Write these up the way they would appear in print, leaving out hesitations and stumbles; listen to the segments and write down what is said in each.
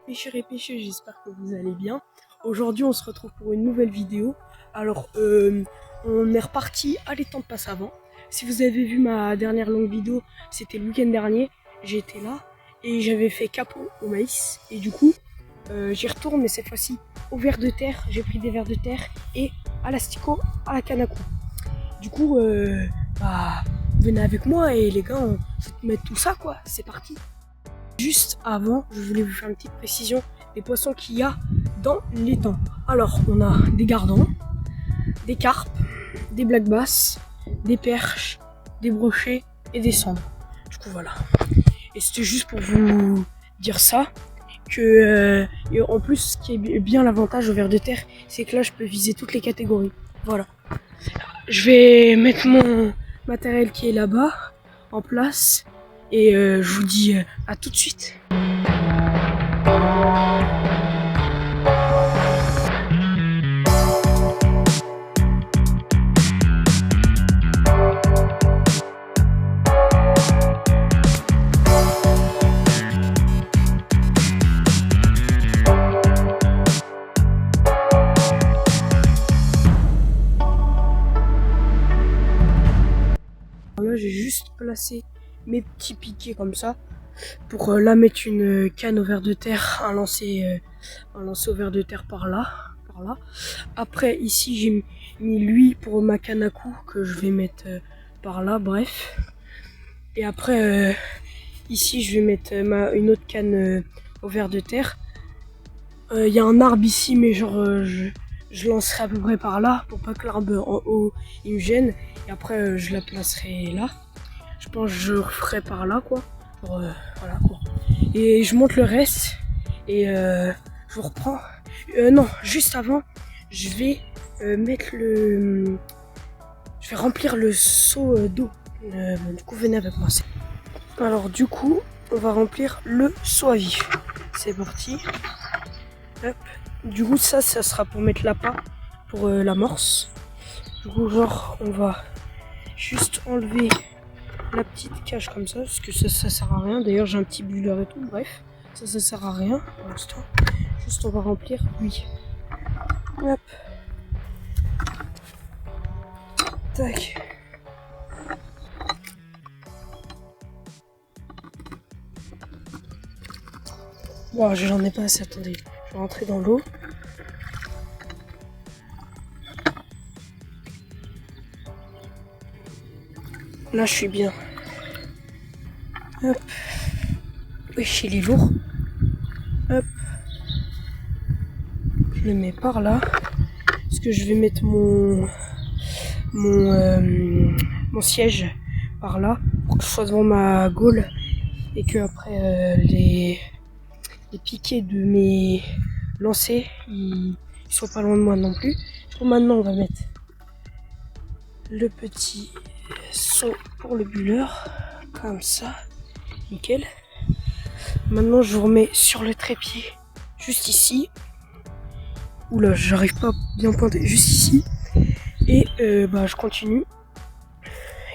Pêcheurs et pêcheuses, j'espère que vous allez bien. Aujourd'hui, on se retrouve pour une nouvelle vidéo. Alors, on est reparti à l'étang de Passavant. Si vous avez vu ma dernière longue vidéo, c'était le week-end dernier. J'étais là et j'avais fait capot au maïs. Et du coup, j'y retourne, mais cette fois-ci au ver de terre. J'ai pris des vers de terre et à l'asticot, à la canne à coups. Du coup, venez avec moi et les gars, on va mettre tout ça quoi. C'est parti. Juste avant, je voulais vous faire une petite précision des poissons qu'il y a dans l'étang. Alors, on a des gardons, des carpes, des black bass, des perches, des brochets et des cendres. Du coup, voilà. Et c'était juste pour vous dire ça. Et en plus, ce qui est bien l'avantage au ver de terre, c'est que là, je peux viser toutes les catégories. Voilà. Je vais mettre mon matériel qui est là-bas en place. Et je vous dis à tout de suite. Là, j'ai juste placé mes petits piquets comme ça pour là mettre une canne au ver de terre, un lancer au ver de terre par là. Après ici j'ai mis lui pour ma canne à coups que je vais mettre par là, bref. Et après ici je vais mettre une autre canne au ver de terre. Il y a un arbre ici mais genre je lancerai à peu près par là pour pas que l'arbre en haut il me gêne. Et après je la placerai là. Je pense que je referai par là quoi. Voilà quoi. Et je monte le reste et je vous reprends. Non, juste avant, je vais mettre le. Je vais remplir le seau d'eau. Du coup, venez avec moi. Alors, du coup, on va remplir le seau à vif. C'est parti. Hop. Du coup, ça sera pour mettre l'appât pour l'amorce. Du coup, genre, on va juste enlever la petite cage comme ça, parce que ça sert à rien. D'ailleurs, j'ai un petit bulleur et tout. Bref, ça sert à rien pour l'instant. Juste, on va remplir lui. Hop. Tac. Bon, j'en ai pas assez, attendez. Je vais rentrer dans l'eau. Là, je suis bien. Hop. Wesh, il est lourd. Hop. Je le mets par là. Parce que je vais mettre mon siège par là. Pour que je sois devant ma gaule. Et que après les piquets de mes lancers, ils soient pas loin de moi non plus. Pour maintenant, on va mettre le petit seau pour le bulleur. Comme ça. Nickel. Maintenant, je vous remets sur le trépied, juste ici. Oula, j'arrive pas à bien pointer, juste ici. Et je continue.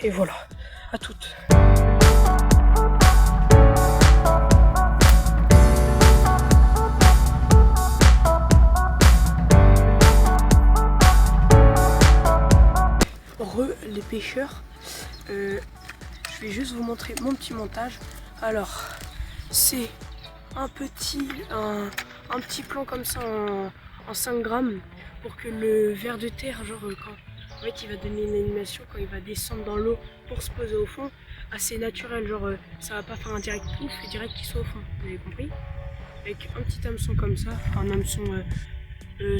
Et voilà, à toutes. Les pêcheurs, je vais juste vous montrer mon petit montage. Alors, c'est un petit plan comme ça en 5 grammes pour que le ver de terre, genre en fait il va donner une animation quand il va descendre dans l'eau pour se poser au fond, assez naturel, genre ça va pas faire un direct pouf et direct qu'il soit au fond, vous avez compris? Avec un petit hameçon comme ça, un hameçon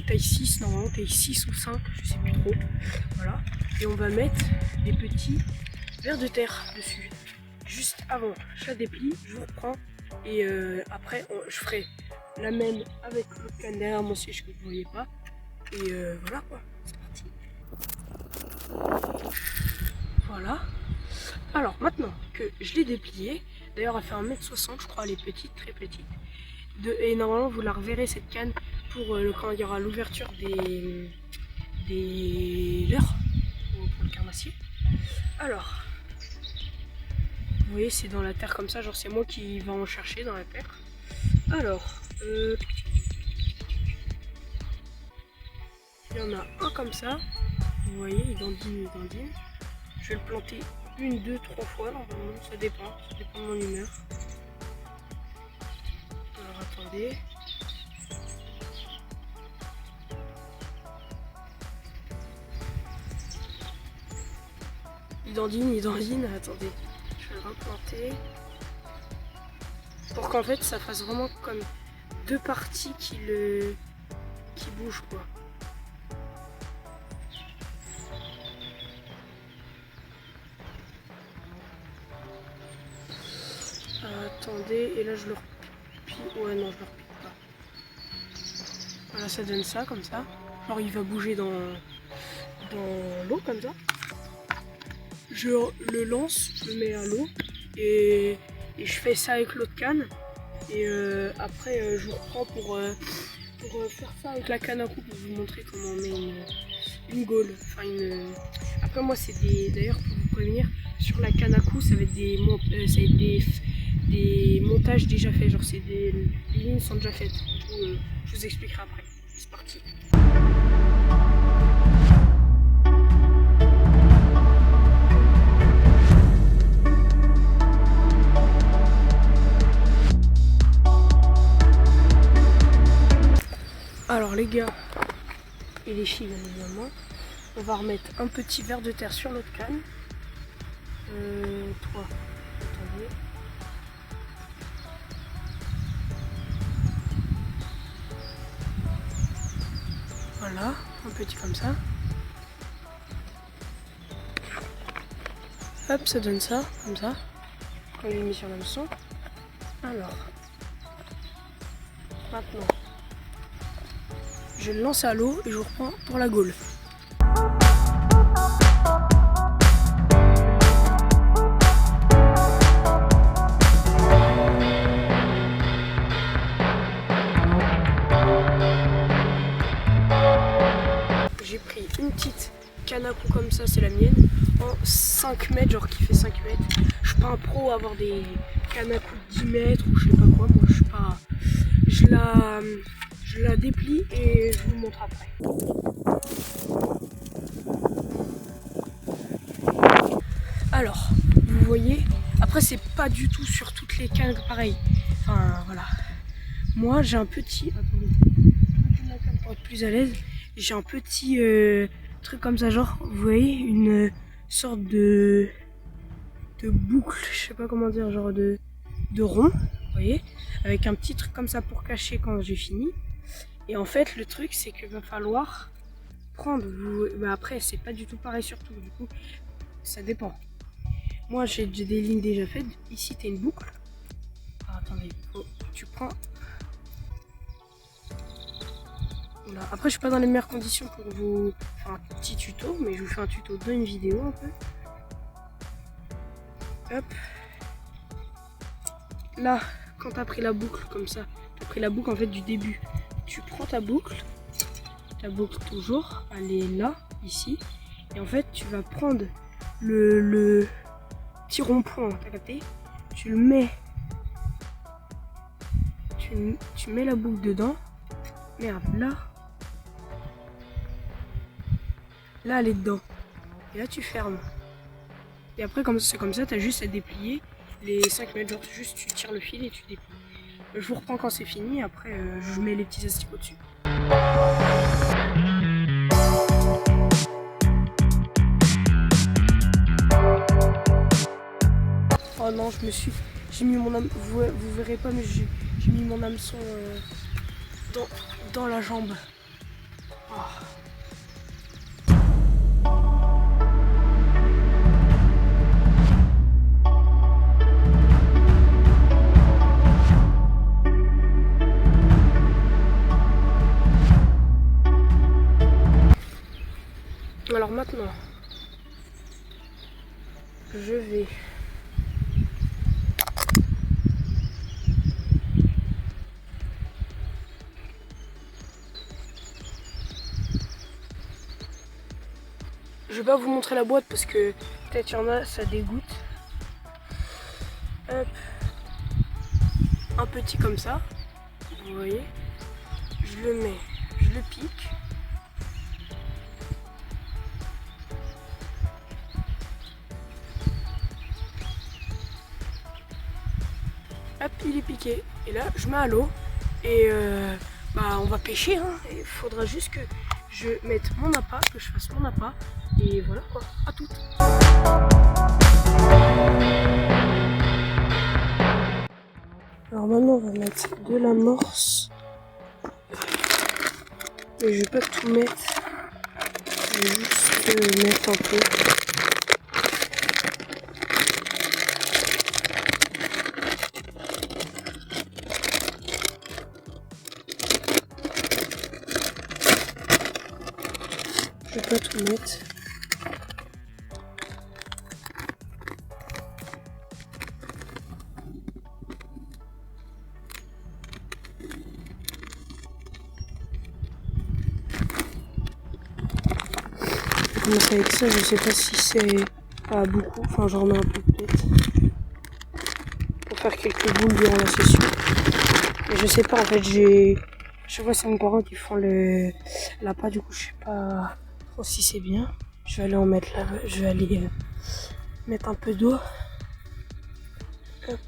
taille 6 normalement, taille 6 ou 5, je sais plus trop, voilà. Et on va mettre des petits vers de terre dessus. Juste avant, je la déplie, je vous reprends et après je ferai la même avec le canne derrière mon siège que vous ne voyez pas. Et voilà quoi, c'est parti. Voilà. Alors maintenant que je l'ai dépliée, d'ailleurs elle fait 1m60 je crois, elle est petite, très petite. Et normalement vous la reverrez cette canne pour quand il y aura l'ouverture des leurres pour le carnassier. Alors, vous voyez c'est dans la terre comme ça, genre c'est moi qui va en chercher dans la terre. Alors, Il y en a un comme ça. Vous voyez, il dandine. Je vais le planter 1, 2, 3 fois. Normalement, ça dépend de mon humeur. Alors attendez. Il dandine. Attendez, je vais le replanter. Pour qu'en fait, ça fasse vraiment comme 2 parties qui bougent quoi. Attendez, et là je le replie. Ouais, non, je le replie pas. Voilà, ça donne ça, comme ça. Alors il va bouger dans l'eau, comme ça. Je le lance, je le mets à l'eau, et je fais ça avec l'autre canne. Et après, je vous reprends pour faire ça avec la canne à coupe, pour vous montrer comment on met une gaule. Enfin, Après, moi, c'est des. D'ailleurs, pour vous prévenir, sur la canne à coupe, ça va être des montages déjà faits. Genre, c'est des lignes sont déjà faites. Du coup, je vous expliquerai après. C'est parti. Alors les gars et les filles bien évidemment, on va remettre un petit verre de terre sur notre canne. Toi, attendez. Voilà, un petit comme ça. Hop, ça donne ça, comme ça. Quand il est mis sur l'hameçon. Alors, maintenant. Je le lance à l'eau et je vous reprends pour la gaule. J'ai pris une petite canne à coups comme ça, c'est la mienne, en 5 mètres, genre qui fait 5 mètres. Je suis pas un pro à avoir des cannes à coups de 10 mètres ou je sais pas quoi, moi je suis pas... Je la déplie et je vous montre après. Alors, vous voyez, après c'est pas du tout sur toutes les cannes pareil. Enfin voilà. Moi j'ai un petit... Attendez, pour être plus à l'aise, j'ai un petit truc comme ça, genre, vous voyez, une sorte de boucle, je sais pas comment dire, genre de rond, vous voyez, avec un petit truc comme ça pour cacher quand j'ai fini. Et en fait, le truc, c'est qu'il va falloir prendre. Après, c'est pas du tout pareil sur tout. Du coup, ça dépend. Moi, j'ai des lignes déjà faites. Ici, t'as une boucle. Alors, attendez, tu prends. Voilà. Après, je suis pas dans les meilleures conditions pour vous faire un petit tuto, mais je vous fais un tuto dans une vidéo un peu. Hop. Là, quand t'as pris la boucle comme ça, t'as pris la boucle en fait du début. Tu prends ta boucle toujours, elle est là, ici, et en fait tu vas prendre le petit rond-point, t'as capté? Tu le mets, tu mets la boucle dedans, merde, là elle est dedans, et là tu fermes, et après comme c'est comme ça, t'as juste à déplier les 5 mètres, genre juste tu tires le fil et tu déplies. Je vous reprends quand c'est fini, après je mets les petits asticots dessus. Oh non, j'ai mis mon hameçon, vous verrez pas, mais j'ai mis mon hameçon dans la jambe. Oh. Alors maintenant, je vais pas vous montrer la boîte parce que peut-être il y en a, ça dégoûte. Hop. Un petit comme ça, vous voyez. Je le mets, je le pique. Hop, il est piqué. Et là, je mets à l'eau. Et on va pêcher. Hein. Il faudra juste que je mette mon appât, que je fasse mon appât. Et voilà quoi, à toutes. Alors maintenant, on va mettre de l'amorce. Mais je vais pas tout mettre. Je vais juste mettre un peu. Je vais pas tout mettre. Je commence avec ça, je sais pas si c'est pas beaucoup, enfin j'en remets un peu peut-être. Pour faire quelques boules durant la session. Mais je sais pas en fait, je vois c'est mes parents qui font l'appât, du coup je sais pas trop si c'est bien. Je vais aller en mettre là, je vais aller mettre un peu d'eau. Hop.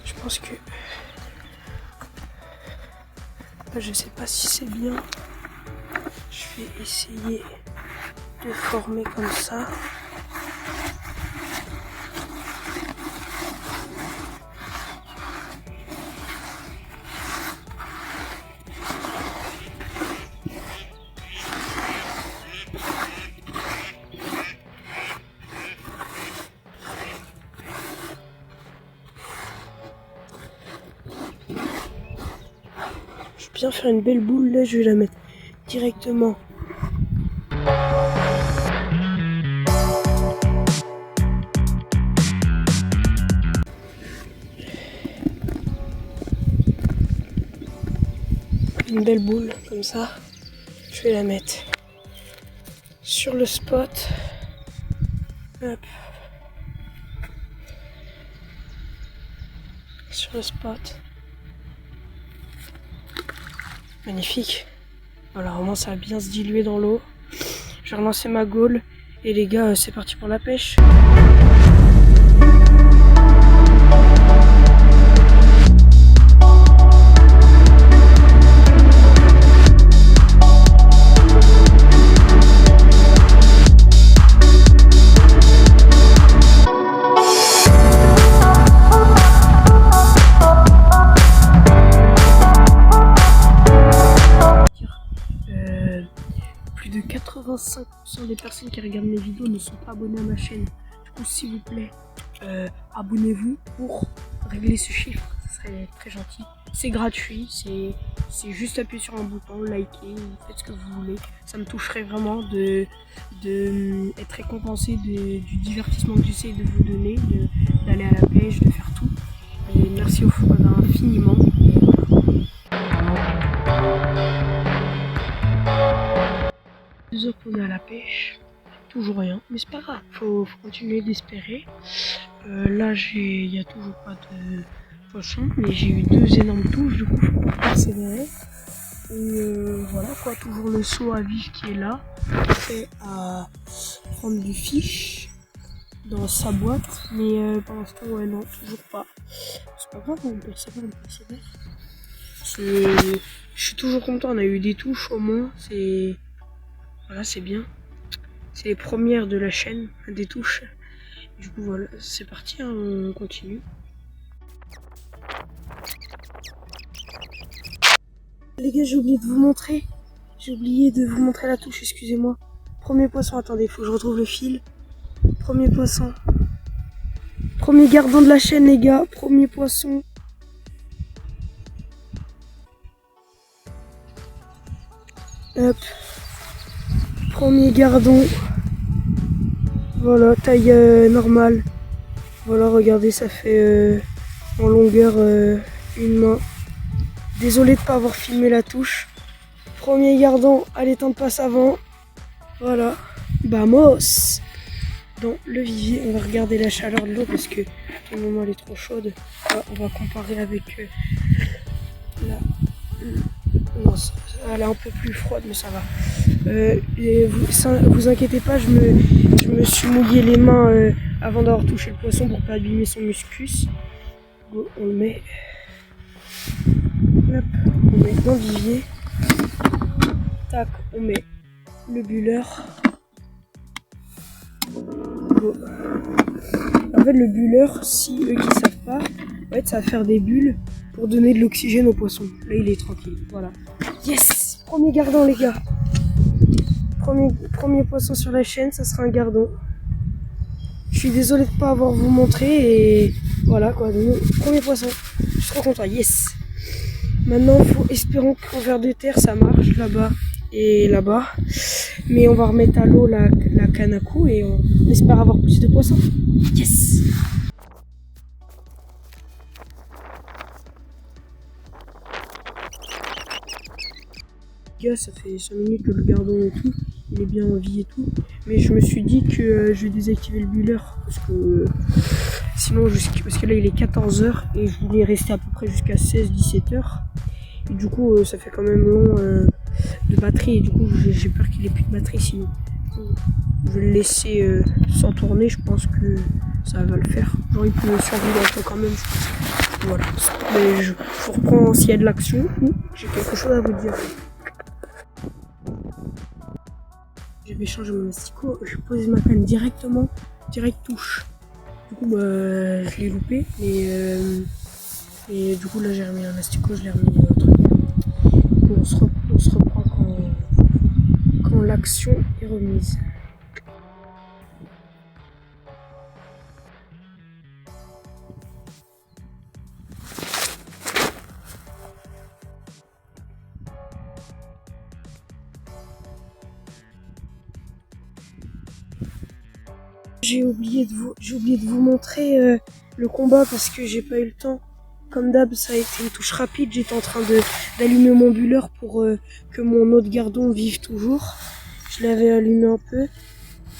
Je pense que je sais pas si c'est bien. Je vais essayer de former comme ça. Je vais bien faire une belle boule, là je vais la mettre directement. Une belle boule comme ça, je vais la mettre sur le spot. Hop. Sur le spot. Magnifique. Voilà, au moins ça va bien se diluer dans l'eau. Je vais relancer ma gaule. Et les gars, c'est parti pour la pêche. Plus de 85% des personnes qui regardent mes vidéos ne sont pas abonnées à ma chaîne. Du coup, s'il vous plaît, abonnez-vous pour régler ce chiffre. Ce serait très gentil. C'est gratuit, c'est juste appuyer sur un bouton, liker, faites ce que vous voulez. Ça me toucherait vraiment de être récompensé du divertissement que j'essaie de vous donner, d'aller à la pêche, de faire tout. Et merci infiniment. 2 heures qu'on est à la pêche, toujours rien, mais c'est pas grave, faut continuer d'espérer. Là il y a toujours pas de poisson, mais j'ai eu 2 énormes touches, du coup faut persévérer. Et voilà quoi, toujours le seau à vif qui est là, prêt à prendre du fish dans sa boîte, mais pour l'instant ouais non, toujours pas. C'est pas grave, on persévère. Je suis toujours content, on a eu des touches au moins, voilà, c'est bien. C'est les premières de la chaîne, des touches. Du coup, voilà, c'est parti, hein, on continue. Les gars, j'ai oublié de vous montrer. J'ai oublié de vous montrer la touche, excusez-moi. Premier poisson, attendez, faut que je retrouve le fil. Premier poisson. Premier gardon de la chaîne, les gars. Premier poisson. Hop. Premier gardon. Voilà, taille normale. Voilà, regardez, ça fait en longueur une main. Désolé de ne pas avoir filmé la touche. Premier gardon, allez, tente passe avant. Voilà. Bah moi, dans le vivier, on va regarder la chaleur de l'eau parce que pour le moment elle est trop chaude. On va comparer avec la... Non, elle est un peu plus froide mais ça va. Et vous inquiétez pas, je me suis mouillé les mains avant d'avoir touché le poisson pour pas abîmer son muscus. On le met... Hop, on met dans le vivier. Tac, on met le bulleur. En fait, le bulleur, si eux qui savent pas, en fait, ça va faire des bulles pour donner de l'oxygène au poisson. Là, il est tranquille. Voilà. Yes! Premier gardon, les gars. Premier poisson sur la chaîne, ça sera un gardon. Je suis désolé de pas avoir vous montré et voilà quoi. Premier poisson. Je suis trop content. Yes! Maintenant, espérons qu'au ver de terre, ça marche là-bas et là-bas. Mais on va remettre à l'eau la canne à coups et on espère avoir plus de poissons. Yes! Ça fait 5 minutes que le gardon et tout, il est bien en vie et tout. Mais je me suis dit que je vais désactiver le buller parce que sinon, parce que là il est 14h et je voulais rester à peu près jusqu'à 16-17h. Et du coup, ça fait quand même long de batterie et du coup, j'ai peur qu'il ait plus de batterie sinon. Je vais le laisser sans tourner, je pense que ça va le faire. Genre, il peut survivre un peu quand même, je pense. Voilà. Mais je vous reprends s'il y a de l'action ou j'ai quelque chose à vous dire. J'avais changé mon asticot, j'ai posé ma canne directement, direct touche. Du coup, je l'ai loupé, et du coup, là, j'ai remis un asticot, je l'ai remis truc. On se reprend quand l'action est remise. J'ai oublié de vous montrer le combat parce que j'ai pas eu le temps. Comme d'hab, ça a été une touche rapide. J'étais en train d'allumer mon buller pour que mon autre gardon vive toujours. Je l'avais allumé un peu.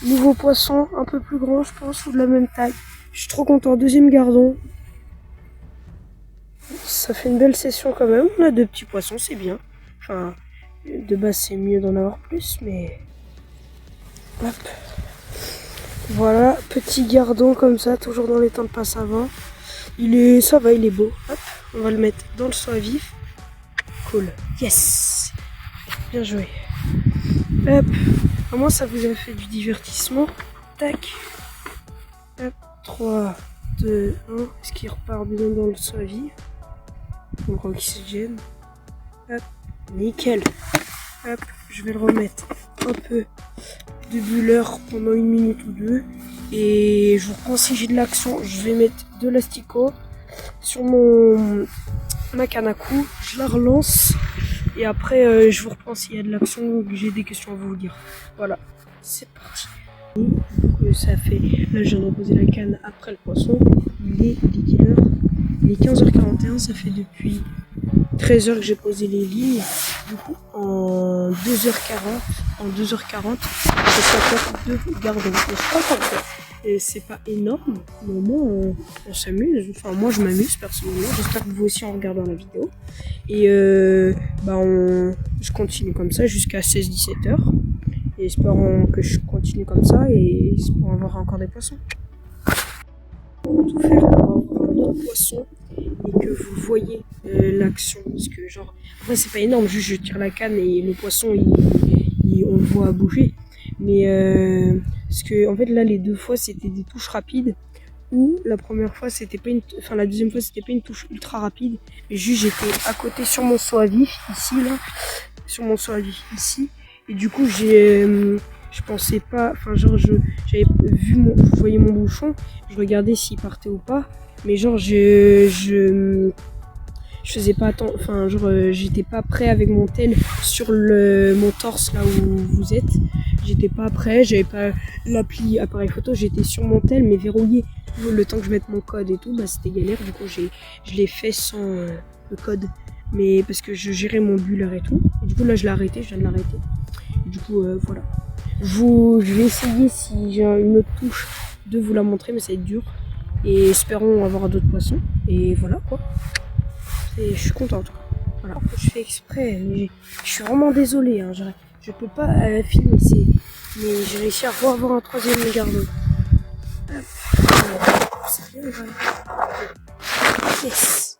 Nouveau poisson, un peu plus grand, je pense, ou de la même taille. Je suis trop content. Deuxième gardon. Ça fait une belle session quand même. On a 2 petits poissons, c'est bien. Enfin, de base, c'est mieux d'en avoir plus, mais... Hop. Voilà, petit gardon comme ça, toujours dans les temps de passe avant. Ça va, il est beau. Hop, on va le mettre dans le soin vif. Cool. Yes! Bien joué. Hop, au moins ça vous a fait du divertissement. Tac. Hop, 3, 2, 1. Est-ce qu'il repart bien dans le soin vif? On prend l'oxygène. Hop, nickel. Hop, je vais le remettre un peu de buller pendant 1 minute ou 2 et je vous reprends si j'ai de l'action. Je vais mettre de l'asticot sur ma canne à coups, je la relance et après je vous reprends s'il y a de l'action ou que j'ai des questions à vous dire. Voilà, c'est parti. Donc ça fait, là je viens de reposer la canne après le poisson. Il est quelle heure? Il est 15h41, ça fait depuis 13h que j'ai posé les lignes. Du coup, en 2h40, c'est 52 gardons. Et c'est pas énorme, mais au moins on s'amuse. Enfin, moi je m'amuse personnellement. J'espère que vous aussi en regardant la vidéo. Et je continue comme ça jusqu'à 16-17h. Et espérons que je continue comme ça et pour avoir encore des poissons. Tout faire pour avoir un autre poisson et que vous voyez l'action, parce que genre après c'est pas énorme, juste je tire la canne et le poisson on le voit bouger, mais parce que en fait là les 2 fois c'était des touches rapides ou la première fois c'était pas la deuxième fois c'était pas une touche ultra rapide, mais juste j'étais à côté sur mon seau à vif ici là, sur mon seau à vif ici, et du coup je pensais pas, enfin genre j'avais vu je voyais mon bouchon, je regardais s'il partait ou pas, mais genre je faisais pas attention, enfin genre j'étais pas prêt avec mon tel sur mon torse là où vous êtes, j'étais pas prêt, j'avais pas l'appli appareil photo, j'étais sur mon tel mais verrouillé, le temps que je mette mon code et tout, bah c'était galère, du coup je l'ai fait sans le code, mais parce que je gérais mon buller et tout, et du coup là je l'ai arrêté, je viens de l'arrêter, et du coup voilà. Je vais essayer si j'ai une autre touche de vous la montrer, mais ça va être dur. Et espérons avoir d'autres poissons. Et voilà quoi. Et je suis contente. Voilà, je fais exprès. Mais je suis vraiment désolé. Hein. Je peux pas filmer, mais j'ai réussi à avoir un troisième gardon. C'est bien, voilà. Yes.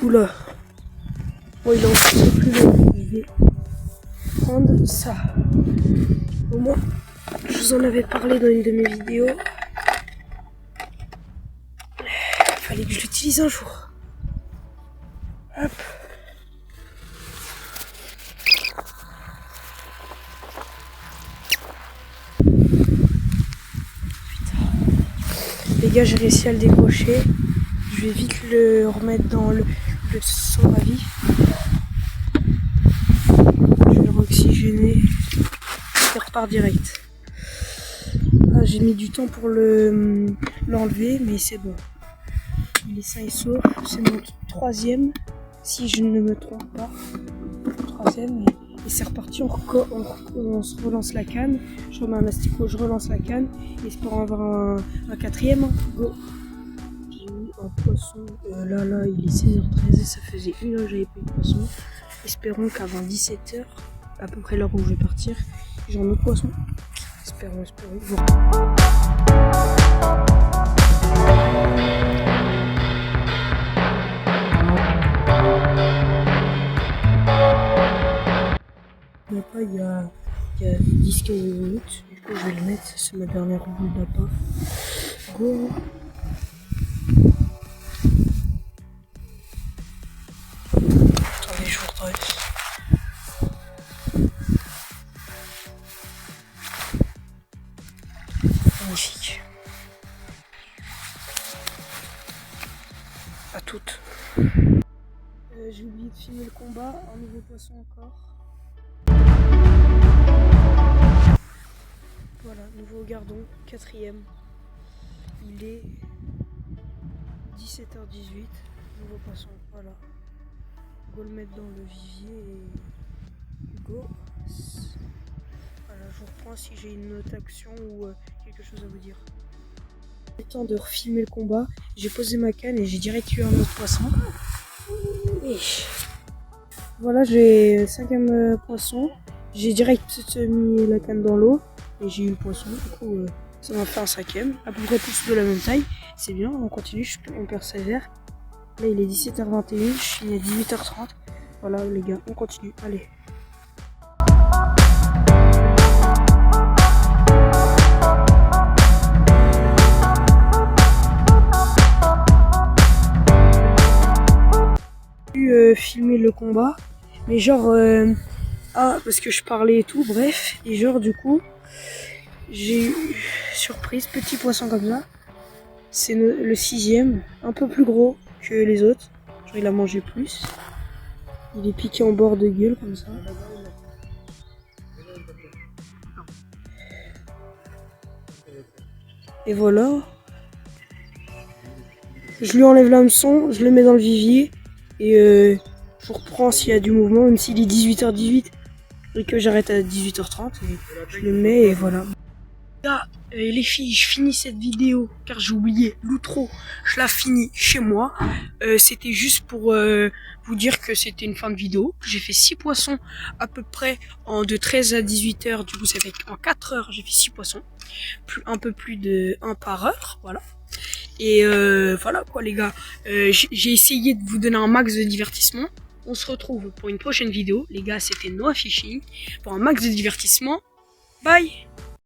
Oula. Bon, il est encore plus long. Je vais prendre ça. Au moins, je vous en avais parlé dans une de mes vidéos. Fallait que je l'utilise un jour. Hop. Les gars, j'ai réussi à le décrocher. Je vais vite le remettre dans le son à vie. Je vais le réoxygéner. Il repart direct. Ah, j'ai mis du temps pour l'enlever, mais c'est bon. Il est sain et sauf. C'est mon troisième, si je ne me trompe pas. Troisième, et c'est reparti. On se relance la canne. Je remets un asticot, je relance la canne. Espérons avoir un quatrième. Go! J'ai mis un poisson. Là, il est 16h13 et ça faisait 1 heure que j'avais pas eu de poisson. Espérons qu'avant 17h, à peu près l'heure où je vais partir, j'ai un autre poisson. Espérons. Il y a 10-15 minutes, du coup je vais le mettre, c'est ma dernière boule d'appât. Go! Attendez, je vous redresse. Magnifique. À toutes. J'ai oublié de filmer le combat, un nouveau poisson encore. Voilà, nouveau gardon, quatrième. Il est 17h18, nouveau poisson, voilà. Go le mettre dans le vivier et go. Voilà, je vous reprends si j'ai une autre action ou quelque chose à vous dire. Le temps de refilmer le combat, j'ai posé ma canne et j'ai direct eu un autre poisson. Et voilà, j'ai 5e poisson. J'ai direct mis la canne dans l'eau et j'ai eu le poisson. Du coup, ça m'a fait un 5e, à peu près tous de la même taille. C'est bien, on continue, on persévère. Là, il est 17h21, je finis à 18h30. Voilà, les gars, on continue. Allez. Filmer le combat, mais genre parce que je parlais et tout, bref, et genre du coup j'ai eu surprise, petit poisson comme ça, c'est le 6e, un peu plus gros que les autres, genre il a mangé plus, il est piqué en bord de gueule comme ça. Et voilà, je lui enlève l'hameçon, je le mets dans le vivier. Et je vous reprends s'il y a du mouvement, même s'il est 18h18 et que j'arrête à 18h30 et je le mets et voilà. Là, les filles, je finis cette vidéo car j'ai oublié l'outro, je la finis chez moi. C'était juste pour vous dire que c'était une fin de vidéo. J'ai fait 6 poissons à peu près de 13 à 18h, du coup ça fait en 4 heures j'ai fait 6 poissons. Un peu plus de 1 par heure, voilà. Et voilà quoi les gars, j'ai essayé de vous donner un max de divertissement. On se retrouve pour une prochaine vidéo. Les gars, c'était Noah Fishing pour un max de divertissement. Bye.